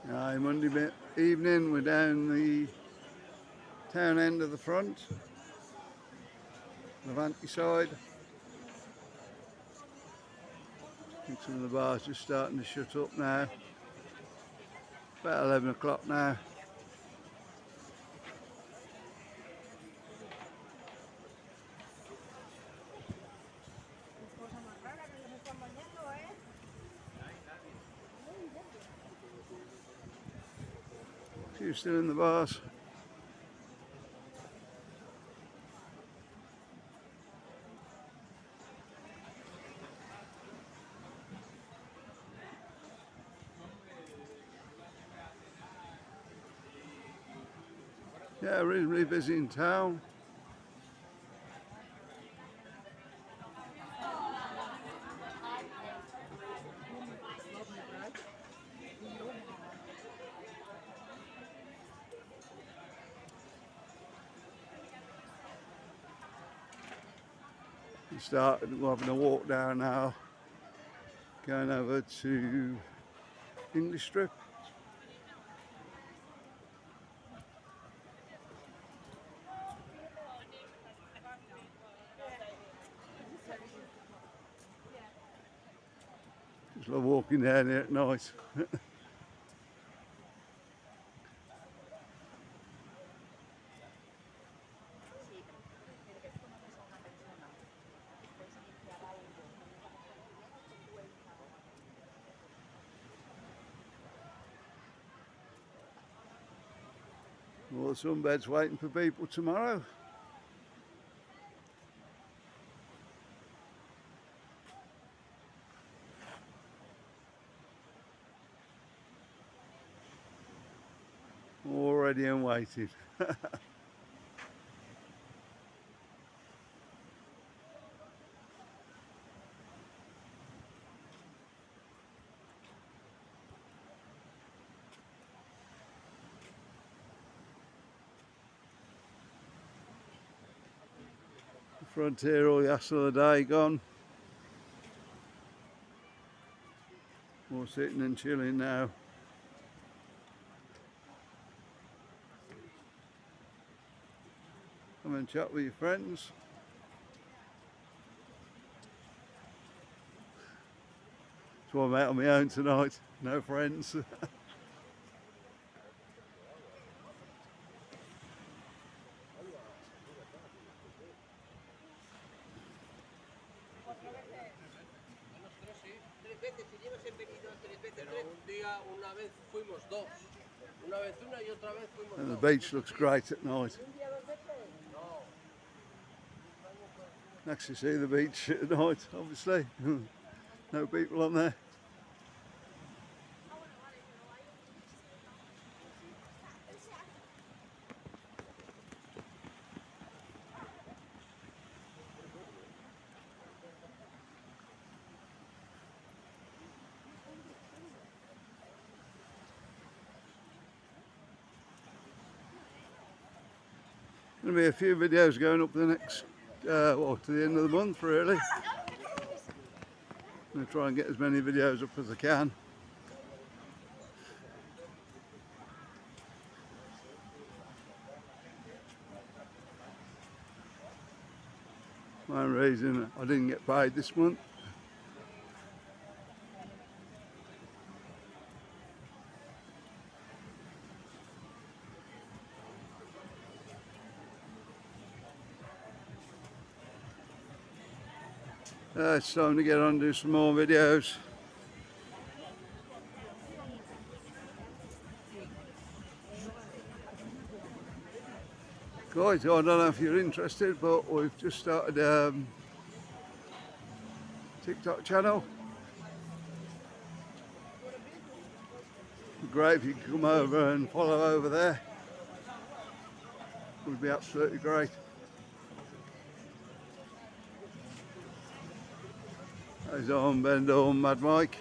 Monday evening, we're down the town end of the front, Levante side. I think some of the bars just starting to shut up now. About 11 o'clock now. Few still in the bars. Yeah, reasonably busy in town. We're having a walk down now, going over to English Strip. Just love walking down here at night. All the sunbeds waiting for people tomorrow. Already and waiting. Frontier, all the hassle of the day gone. We're sitting and chilling now. Come and chat with your friends. So I'm out on my own tonight, no friends. And the beach looks great at night. Actually see the beach at night, obviously. No people on there. Going to be a few videos going up the next, to the end of the month really. I'm going to try and get as many videos up as I can. Main reason I didn't get paid this month. It's time to get on and do some more videos. Guys, I don't know if you're interested, but we've just started a TikTok channel. It'd be great if you could come over and follow over there. It would be absolutely great. There's on Bendo and Mad Mike.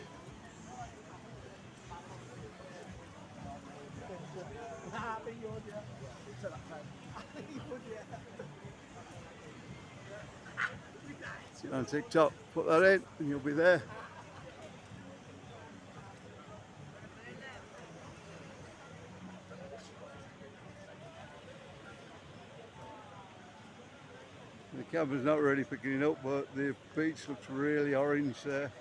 See you on TikTok, put that in and you'll be there. camera's not really picking it up, but the beach looks really orange there.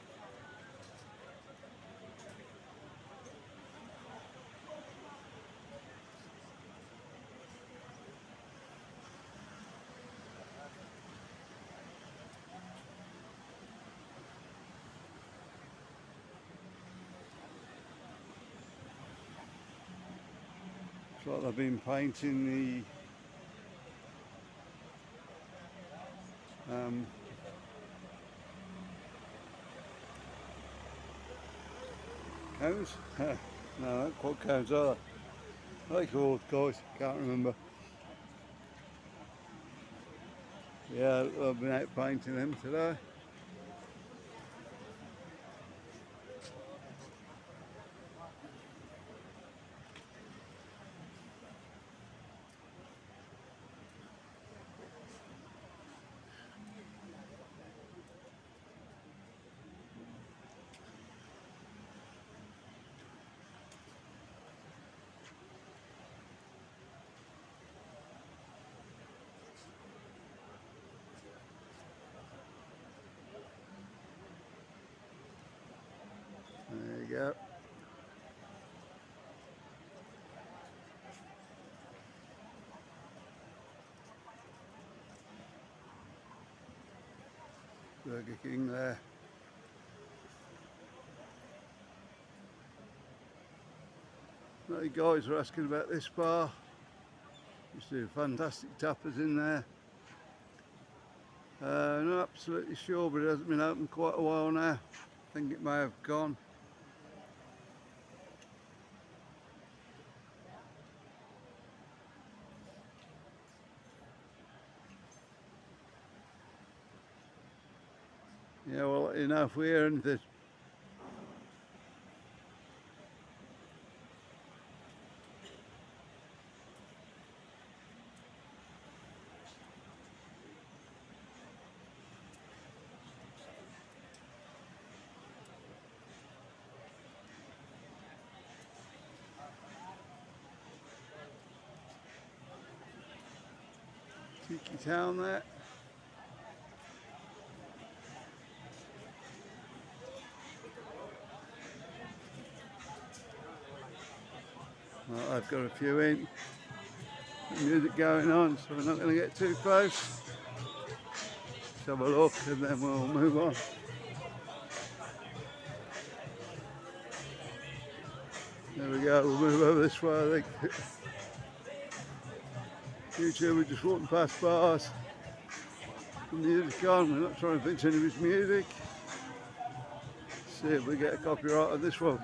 It's like they've been painting the cones? No, not quite cones are they? They called, guys, can't remember. Yeah, I've been out painting them today. There you go. Burger King there. The guys were asking about this bar. Used to do fantastic tappers in there. Not absolutely sure, but it hasn't been open quite a while now. I think it may have gone. Yeah, well, if we hear anything. Tiki Town there. Well, I've got a few in. Music going on, so we're not going to get too close. Let's have a look and then we'll move on. There we go, we'll move over this way, I think. YouTube, we're just walking past bars. The music on, we're not trying to fix any of his music. See if we get a copyright on this one.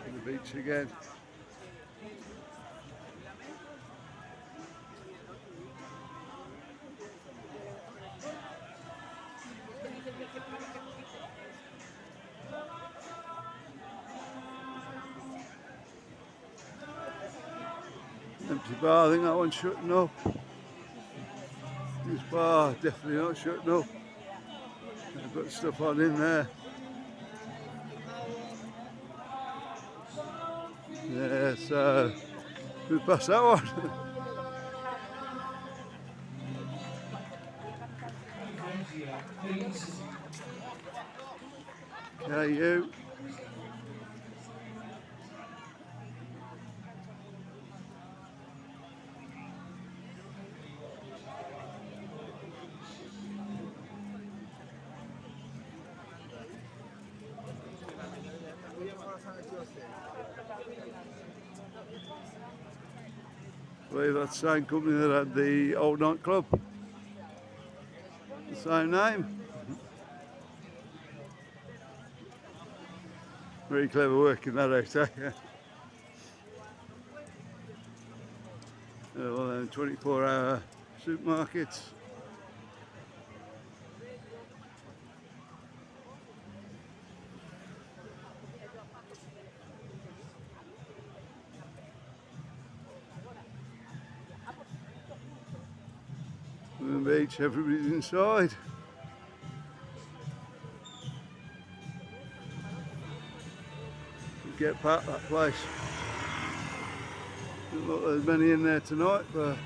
The beach again. Empty bar, I think that one's shutting up. This bar definitely not shutting up. They've got stuff on in there. Yeah, so we pass that one. Yeah, you. I believe that's the same company that had the old nightclub. The same name. Very clever working that out, eh? Well, 24-hour supermarkets. On the beach, everybody's inside. Get past that place. Doesn't look there's many in there tonight, but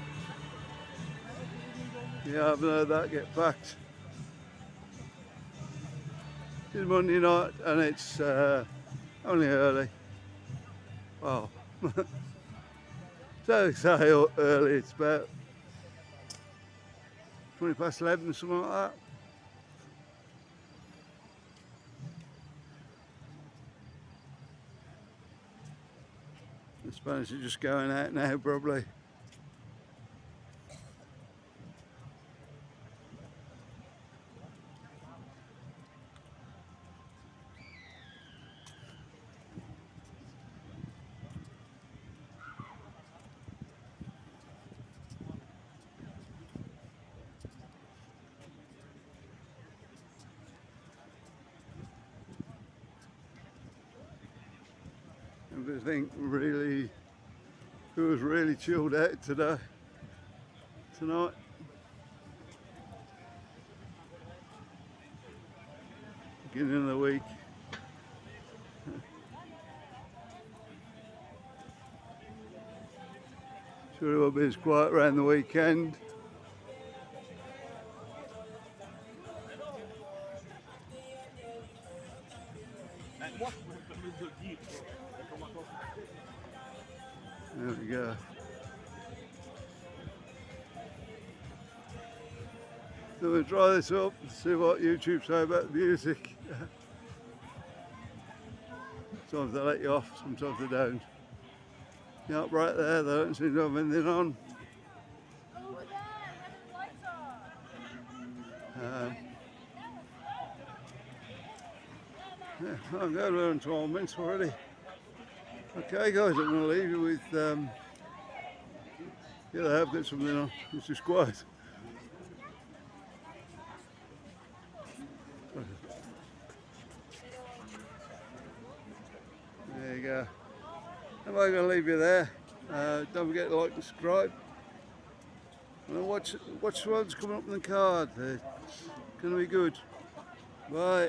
yeah, I haven't heard that get packed. It's Monday night and it's only early. Well, so say early, it's about 20 past 11, something like that. The Spanish are just going out now, probably. Everything really feels really chilled out tonight. Beginning of the week. Sure it will be as quiet around the weekend. There we go. So we'll try this up and see what YouTube say about the music. Sometimes they let you off, sometimes they don't. Yeah, up right there, they don't seem to have anything on. Yeah, I'm going around 12 minutes already. Okay guys, I'm going to leave you with, yeah, they have got something on, it's just quiet. There you go. I'm going to leave you there. Don't forget to like and subscribe. And watch what's coming up in the card. It's going to be good. Bye.